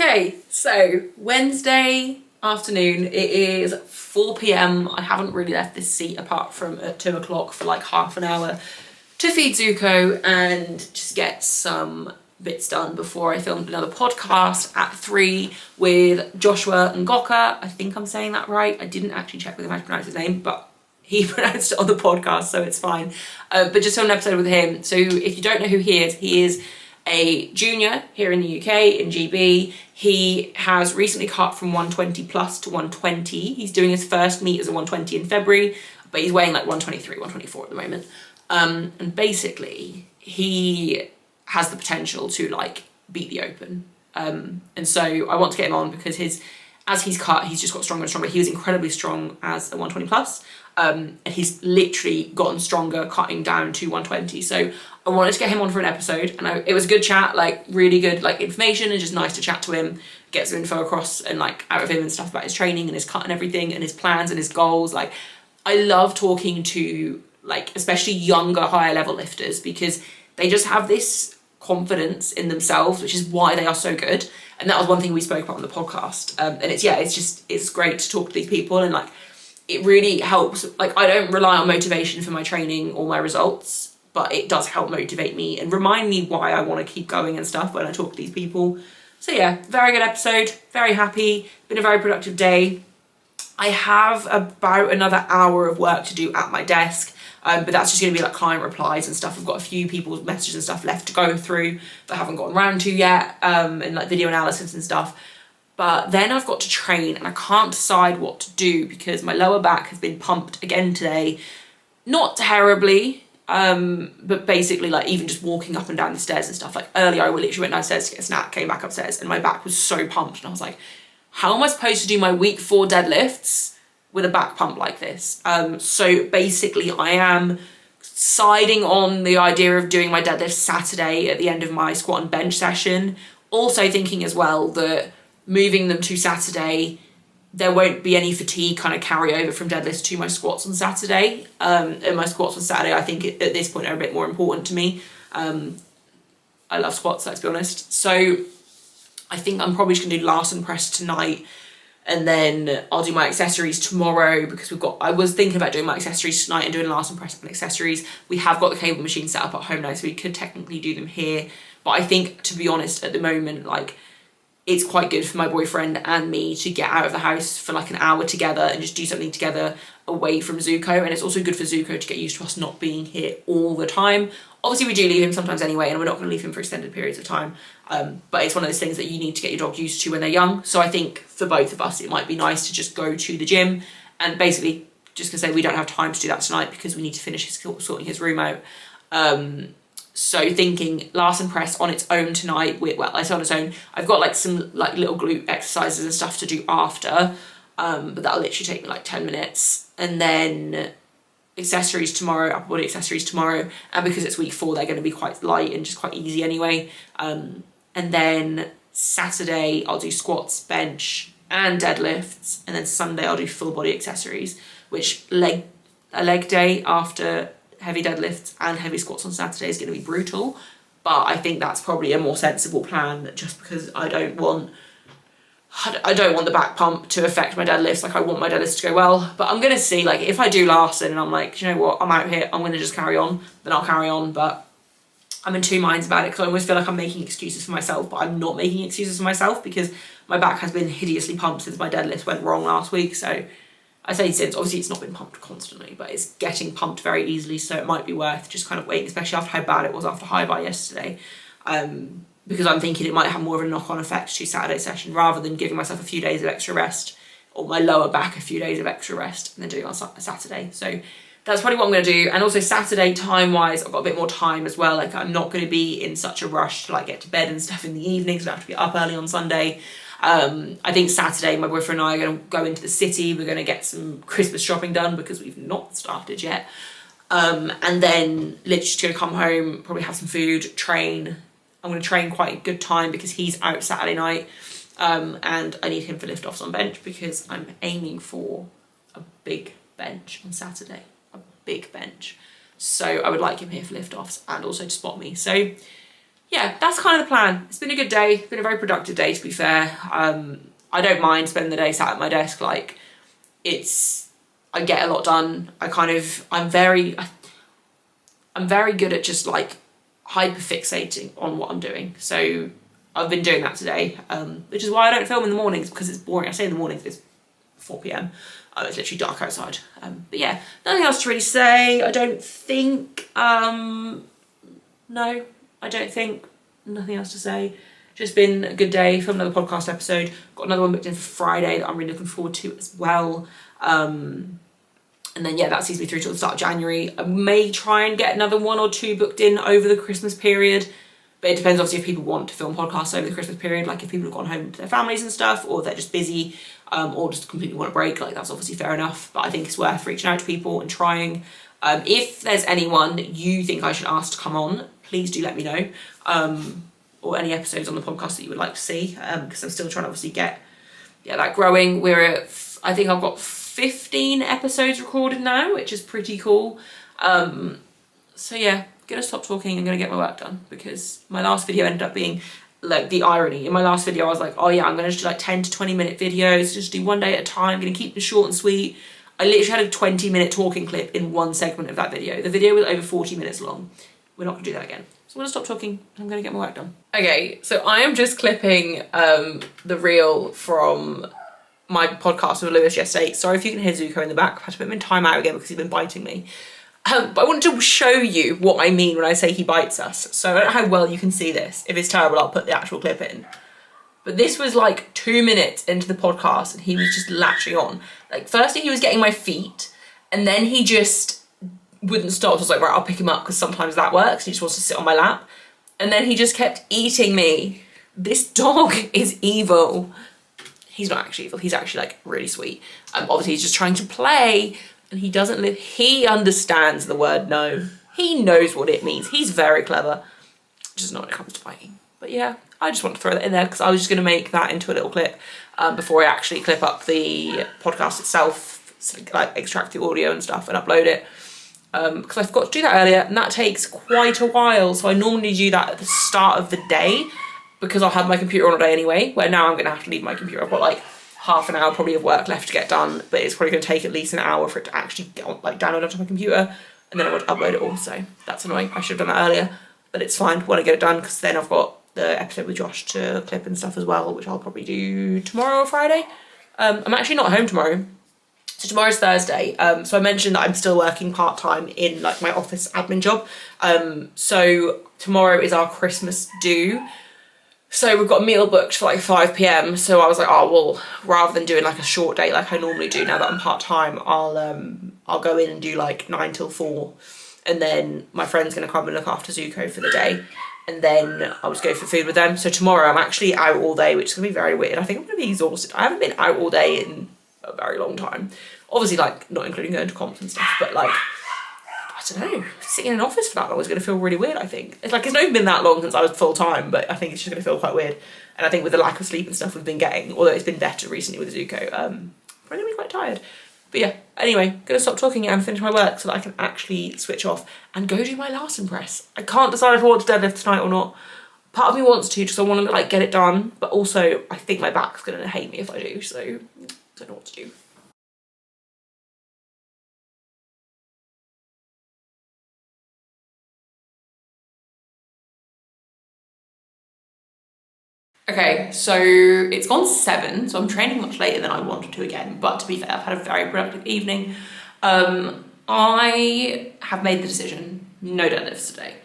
Okay, so Wednesday afternoon, it is 4 p.m. I haven't really left this seat apart from at 2 o'clock for like half an hour to feed Zuko and just get some bits done before I filmed another podcast at 3 with Joshua and Ngoka. I think I'm saying that right. I didn't actually check with him how to pronounce his name, but he pronounced it on the podcast, so it's fine. But just on an episode with him. So if you don't know who he is a junior here in the UK in GB. He has recently cut from 120 plus to 120. He's doing his first meet as a 120 in February, but he's weighing like 123, 124 at the moment. And basically he has the potential to like beat the open. And so I want to get him on because as he's cut, he's just got stronger and stronger. He was incredibly strong as a 120 plus. And he's literally gotten stronger cutting down to 120. So I wanted to get him on for an episode, and it was a good chat, like really good like information, and just nice to chat to him, get some info across and like out of him and stuff about his training and his cut and everything and his plans and his goals. Like I love talking to like especially younger, higher level lifters because they just have this confidence in themselves, which is why they are so good. And that was one thing we spoke about on the podcast. And it's great to talk to these people, and like it really helps. Like I don't rely on motivation for my training or my results, but it does help motivate me and remind me why I want to keep going and stuff when I talk to these people. So yeah, very good episode, very happy, been a very productive day. I have about another hour of work to do at my desk, but that's just going to be like client replies and stuff. I've got a few people's messages and stuff left to go through that I haven't gotten around to yet, and like video analysis and stuff. But then I've got to train and I can't decide what to do because my lower back has been pumped again today. Not terribly, but basically like even just walking up and down the stairs and stuff. Like earlier I literally went downstairs to get a snack, came back upstairs and my back was so pumped. And I was like, how am I supposed to do my week 4 deadlifts with a back pump like this? So basically I am siding on the idea of doing my deadlift Saturday at the end of my squat and bench session. Also thinking as well that moving them to Saturday, there won't be any fatigue kind of carry over from deadlifts to my squats on Saturday. And my squats on Saturday, I think at this point are a bit more important to me. I love squats, let's be honest. So I think I'm probably just gonna do Larsen press tonight, and then I'll do my accessories tomorrow because I was thinking about doing my accessories tonight and doing Larsen press and accessories. We have got the cable machine set up at home now, so we could technically do them here. But I think, to be honest, at the moment, like, it's quite good for my boyfriend and me to get out of the house for like an hour together and just do something together away from Zuko. And it's also good for Zuko to get used to us not being here all the time. Obviously we do leave him sometimes anyway, and we're not going to leave him for extended periods of time. But it's one of those things that you need to get your dog used to when they're young. So I think for both of us, it might be nice to just go to the gym and basically just gonna say we don't have time to do that tonight because we need to finish sorting his room out. So thinking Larsen press on its own tonight, I say on its own, I've got like some like little glute exercises and stuff to do after, but that'll literally take me like 10 minutes. And then accessories tomorrow, upper body accessories tomorrow, and because it's week 4, they're going to be quite light and just quite easy anyway. And then Saturday I'll do squats, bench and deadlifts, and then Sunday I'll do full body accessories, which a leg day after heavy deadlifts and heavy squats on Saturday is going to be brutal, but I think that's probably a more sensible plan just because I don't want the back pump to affect my deadlifts. Like I want my deadlifts to go well, but I'm going to see, like if I do Larsen and I'm like, you know what, I'm out here, I'm going to just carry on, then I'll carry on. But I'm in two minds about it because I almost feel like I'm making excuses for myself, but I'm not making excuses for myself because my back has been hideously pumped since my deadlift went wrong last week. So I say since, obviously it's not been pumped constantly, but it's getting pumped very easily, so it might be worth just kind of waiting, especially after how bad it was after high bar yesterday, because I'm thinking it might have more of a knock-on effect to Saturday session rather than giving myself a few days of extra rest, or my lower back a few days of extra rest, and then doing it on Saturday. So that's probably what I'm going to do. And also Saturday, time-wise, I've got a bit more time as well. Like I'm not going to be in such a rush to like get to bed and stuff in the evenings. I don't have to be up early on Sunday. I think Saturday my boyfriend and I are going to go into the city. We're going to get some Christmas shopping done because we've not started yet. And then literally just going to come home, probably have some food, train. I'm going to train quite a good time because he's out Saturday night, and I need him for lift-offs on bench because I'm aiming for a big bench on Saturday, a big bench. So I would like him here for lift-offs and also to spot me. So yeah, that's kind of the plan. It's been a good day. It's been a very productive day, to be fair. I don't mind spending the day sat at my desk. Like, I get a lot done. I'm very good at just like hyper fixating on what I'm doing. So I've been doing that today, which is why I don't film in the mornings, because it's boring. I say in the mornings, it's 4 p.m. It's literally dark outside. But yeah, nothing else to really say. I don't think, no, I don't think, nothing else to say. Just been a good day. Filmed another podcast episode. Got another one booked in for Friday that I'm really looking forward to as well. And then yeah, that sees me through till the start of January. I may try and get another 1 or 2 booked in over the Christmas period. But it depends obviously if people want to film podcasts over the Christmas period, like if people have gone home to their families and stuff, or they're just busy, or just completely want a break, like that's obviously fair enough. But I think it's worth reaching out to people and trying. If there's anyone you think I should ask to come on, please do let me know. Or any episodes on the podcast that you would like to see, because I'm still trying to obviously get that growing. I think I've got 15 episodes recorded now, which is pretty cool. So yeah, gonna stop talking and gonna get my work done, because my last video ended up being like the irony. In my last video I was like, oh yeah, I'm gonna just do like 10 to 20 minute videos, just do one day at a time, I'm gonna keep them short and sweet. I literally had a 20-minute talking clip in one segment of that video. The video was over 40 minutes long. We're not gonna do that again. So I'm gonna stop talking, I'm gonna get my work done. Okay, so I am just clipping the reel from my podcast with Lewis yesterday. Sorry if you can hear Zuko in the back. I've had to put him in timeout again because he's been biting me. But I wanted to show you what I mean when I say he bites us. So I don't know how well you can see this. If it's terrible, I'll put the actual clip in. But this was like 2 minutes into the podcast and he was just latching on. Like, firstly, he was getting my feet, and then he just wouldn't stop. So I was like, right, I'll pick him up, because sometimes that works. He just wants to sit on my lap. And then he just kept eating me. This dog is evil. He's not actually evil. He's actually like really sweet. Obviously, he's just trying to play, and he doesn't live. He understands the word no. He knows what it means. He's very clever. Just not when it comes to biting. But yeah, I just want to throw that in there because I was just going to make that into a little clip before I actually clip up the podcast itself, so, like extract the audio and stuff and upload it. Because I forgot to do that earlier, and that takes quite a while. So I normally do that at the start of the day, because I'll have my computer on all day anyway, where now I'm going to have to leave my computer. I've got like half an hour probably of work left to get done, but it's probably going to take at least an hour for it to actually get on, like download onto my computer, and then I want to upload it all. So that's annoying. I should have done that earlier, but it's fine when I get it done, because then I've got the episode with Josh to clip and stuff as well, which I'll probably do tomorrow or Friday. I'm actually not home tomorrow. So tomorrow's Thursday. So I mentioned that I'm still working part-time in like my office admin job. So tomorrow is our Christmas do. So we've got a meal booked for like 5 p.m. So I was like, oh, well, rather than doing like a short day like I normally do, now that I'm part-time, I'll go in and do like 9 till 4. And then my friend's gonna come and look after Zuko for the day. And then I'll just go for food with them. So tomorrow I'm actually out all day, which is gonna be very weird. I think I'm gonna be exhausted. I haven't been out all day in a very long time. Obviously, like, not including going to comps and stuff, but like, I don't know, sitting in an office for that long is going to feel really weird, I think. It's like, it's not even been that long since I was full-time, but I think it's just going to feel quite weird. And I think with the lack of sleep and stuff we've been getting, although it's been better recently with Zuko, I'm going to be quite tired. But yeah, anyway, going to stop talking and finish my work so that I can actually switch off and go do my Larsen press. I can't decide if I want to deadlift tonight or not. Part of me wants to, just I want to like get it done, but also I think my back's going to hate me if I do, so I don't know what to do. Okay, so it's gone 7, so I'm training much later than I wanted to again, but to be fair, I've had a very productive evening. I have made the decision, no deadlifts today.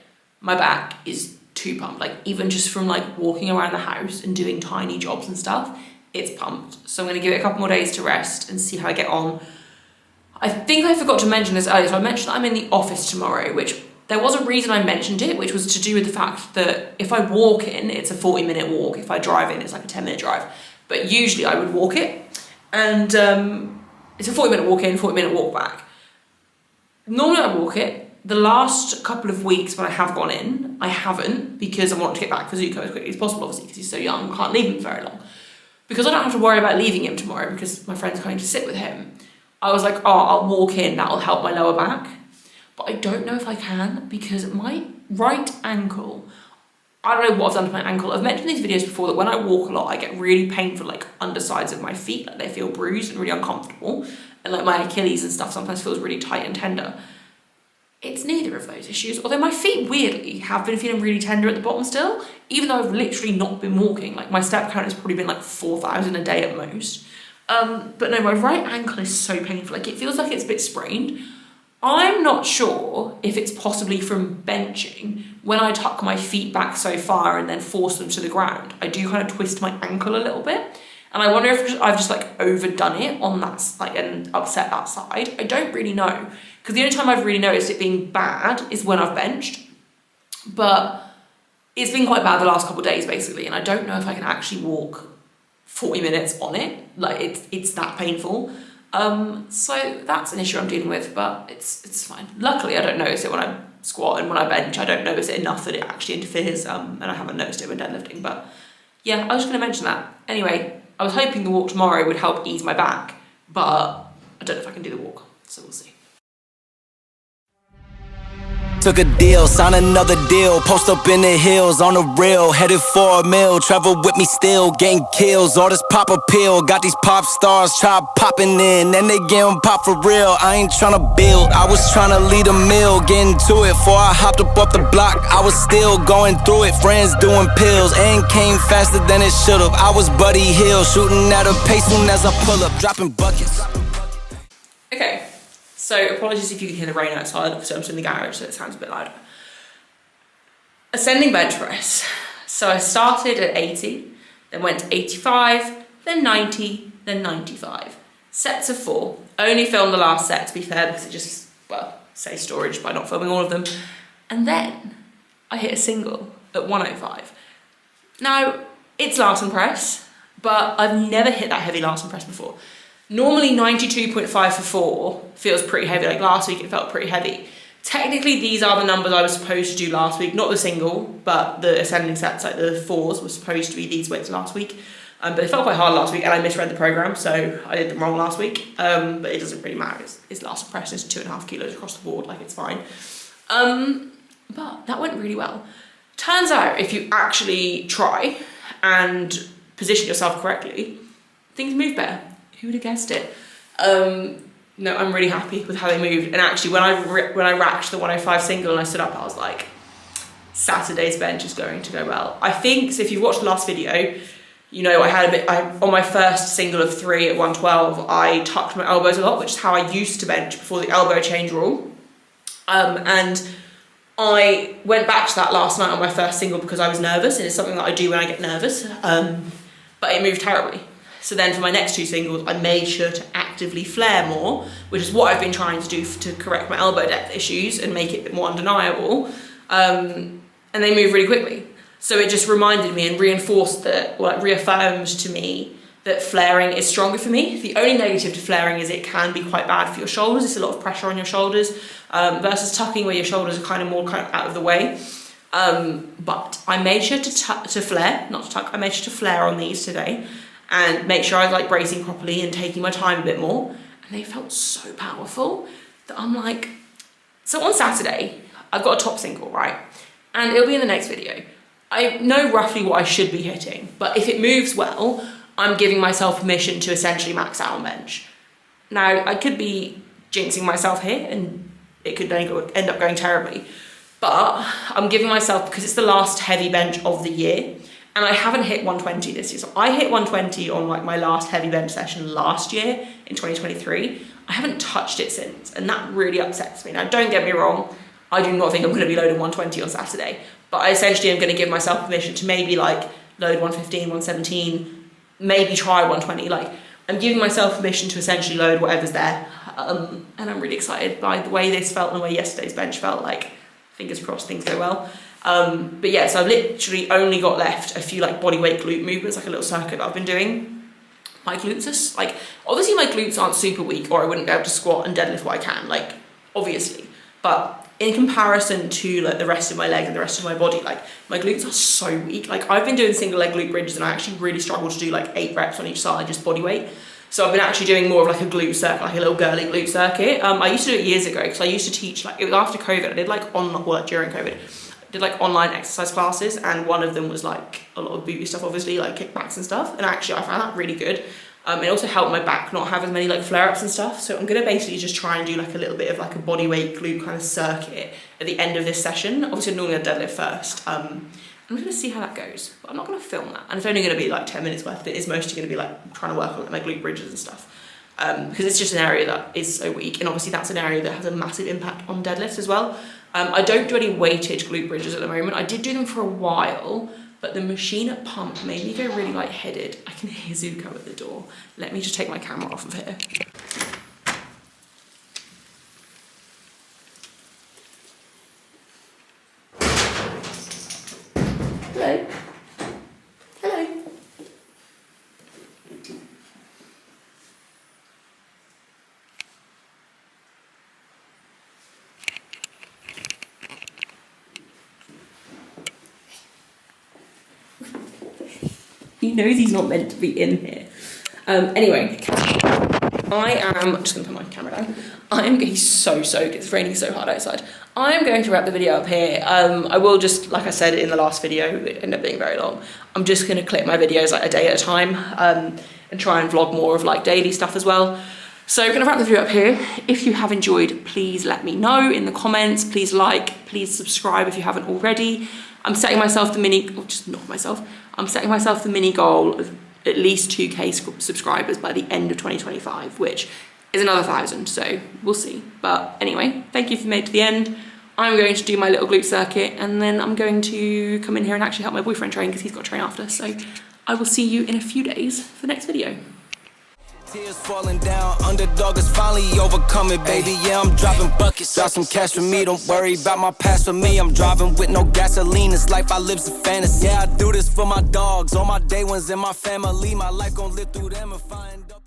My back is too pumped, like even just from like walking around the house and doing tiny jobs and stuff, it's pumped. So I'm gonna give it a couple more days to rest and see how I get on. I think I forgot to mention this earlier, so I mentioned that I'm in the office tomorrow, which there was a reason I mentioned it, which was to do with the fact that if I walk in, it's a 40-minute walk. If I drive in, it's like a 10-minute drive. But usually I would walk it, and it's a 40-minute walk in, 40-minute walk back. Normally I walk it. The last couple of weeks when I have gone in, I haven't, because I want to get back for Zuko as quickly as possible, obviously, because he's so young, I can't leave him very long. Because I don't have to worry about leaving him tomorrow, because my friend's going to sit with him, I was like, oh, I'll walk in, that'll help my lower back. But I don't know if I can, because my right ankle, I don't know what I've done to my ankle. I've mentioned in these videos before that when I walk a lot, I get really painful like undersides of my feet, like they feel bruised and really uncomfortable. And like my Achilles and stuff sometimes feels really tight and tender. It's neither of those issues, although my feet weirdly have been feeling really tender at the bottom still, even though I've literally not been walking. Like my step count has probably been like 4,000 a day at most. But no, my right ankle is so painful. Like it feels like it's a bit sprained. I'm not sure if it's possibly from benching. When I tuck my feet back so far and then force them to the ground, I do kind of twist my ankle a little bit. And I wonder if I've just like overdone it on that, like, and upset that side. I don't really know. Because the only time I've really noticed it being bad is when I've benched. But it's been quite bad the last couple of days basically. And I don't know if I can actually walk 40 minutes on it. Like it's that painful. So that's an issue I'm dealing with, but it's fine. Luckily, I don't notice it when I squat, and when I bench, I don't notice it enough that it actually interferes, and I haven't noticed it when deadlifting, but yeah, I was just gonna mention that. Anyway, I was hoping the walk tomorrow would help ease my back, but I don't know if I can do the walk, so we'll see. Took a deal, signed another deal, post up in the hills on the rail, headed for a mill, travel with me still, getting kills, all this pop appeal, got these pop stars try popping in, and they getting pop for real, I ain't tryna build, I was tryna lead a meal, getting to it, before I hopped up off the block, I was still going through it, friends doing pills, and came faster than it should've, I was Buddy Hill, shooting at a pace soon as I pull up, dropping buckets. Okay. So apologies if you can hear the rain outside, obviously I'm still in the garage so it sounds a bit louder. Ascending bench press. So I started at 80, then went to 85, then 90, then 95. Sets of 4. Only filmed the last set to be fair because it just, well, say storage by not filming all of them. And then I hit a single at 105. Now, it's Larsen press, but I've never hit that heavy Larsen press before. Normally 92.5 for 4 feels pretty heavy, like last week it felt pretty heavy. Technically these are the numbers I was supposed to do last week, not the single, but the ascending sets, like the 4s were supposed to be these weights last week. But it felt quite hard last week and I misread the programme, so I did them wrong last week. But it doesn't really matter, it's Larsen press, it's 2.5 kilos across the board, like it's fine. But that went really well. Turns out if you actually try and position yourself correctly, things move better. Who would have guessed it? No, I'm really happy with how they moved. And actually, when I racked the 105 single and I stood up, I was like, Saturday's bench is going to go well. I think, so if you've watched the last video, you know I had on my first single of 3 at 112, I tucked my elbows a lot, which is how I used to bench before the elbow change rule. And I went back to that last night on my first single because I was nervous, and it's something that I do when I get nervous, but it moved terribly. So then for my next 2 singles, I made sure to actively flare more, which is what I've been trying to do to correct my elbow depth issues and make it a bit more undeniable. And they move really quickly. So it just reminded me and reinforced that, well, it reaffirmed to me that flaring is stronger for me. The only negative to flaring is it can be quite bad for your shoulders. It's a lot of pressure on your shoulders versus tucking where your shoulders are kind of out of the way. But I made sure to flare, not to tuck, I made sure to flare on these today. And make sure I was like bracing properly and taking my time a bit more. And they felt so powerful that I'm like, so on Saturday, I've got a top single, right? And it'll be in the next video. I know roughly what I should be hitting, but if it moves well, I'm giving myself permission to essentially max out on bench. Now, I could be jinxing myself here and it could end up going terribly, but I'm giving myself, because it's the last heavy bench of the year, and I haven't hit 120 this year. So I hit 120 on like my last heavy bench session last year in 2023. I haven't touched it since, and that really upsets me. Now, don't get me wrong, I do not think I'm gonna be loading 120 on Saturday, but I essentially am gonna give myself permission to maybe like load 115, 117, maybe try 120. Like, I'm giving myself permission to essentially load whatever's there. And I'm really excited by the way this felt and the way yesterday's bench felt. Like, fingers crossed things go well. But yeah, so I've literally only got left a few like bodyweight glute movements, like a little circuit that I've been doing. My glutes are like, obviously my glutes aren't super weak or I wouldn't be able to squat and deadlift what I can, like, obviously. But in comparison to like the rest of my leg and the rest of my body, like my glutes are so weak. Like I've been doing single leg glute bridges and I actually really struggle to do like 8 reps on each side, just body weight. So I've been actually doing more of like a glute circuit, like a little girly glute circuit. I used to do it years ago because I used to teach, like it was after COVID, I did like during COVID, did like online exercise classes, and one of them was like a lot of booty stuff, obviously, like kickbacks and stuff. And actually I found that really good. It also helped my back not have as many like flare-ups and stuff. So I'm gonna basically just try and do like a little bit of like a body weight glute kind of circuit at the end of this session. Obviously normally I deadlift first. I'm gonna see how that goes, but I'm not gonna film that. And it's only gonna be like 10 minutes worth. It is mostly gonna be like trying to work on like, my glute bridges and stuff. Because it's just an area that is so weak, and obviously that's an area that has a massive impact on deadlifts as well. I don't do any weighted glute bridges at the moment. I did do them for a while, but the machine at pump made me go really lightheaded. I can hear Zuko at the door. Let me just take my camera off of here. Hello. Hello. He knows he's not meant to be in here. Anyway, I'm just gonna put my camera down. I am getting so soaked, it's raining so hard outside. I'm going to wrap the video up here. I will just, like I said in the last video, it ended up being very long. I'm just gonna clip my videos like a day at a time and try and vlog more of like daily stuff as well. So I'm gonna wrap the video up here. If you have enjoyed, please let me know in the comments. Please like, please subscribe if you haven't already. I'm setting myself the I'm setting myself the mini goal of at least 2K subscribers by the end of 2025, which is another 1,000, so we'll see. But anyway, thank you if you made it to the end. I'm going to do my little glute circuit, and then I'm going to come in here and actually help my boyfriend train because he's got to train after. So I will see you in a few days for the next video. Tears falling down, underdog is finally overcoming, baby. Yeah, I'm dropping buckets. Drop some cash for me, don't worry about my past for me. I'm driving with no gasoline, this life I live's a fantasy. Yeah, I do this for my dogs, all my day ones and my family. My life gon' live through them and find up.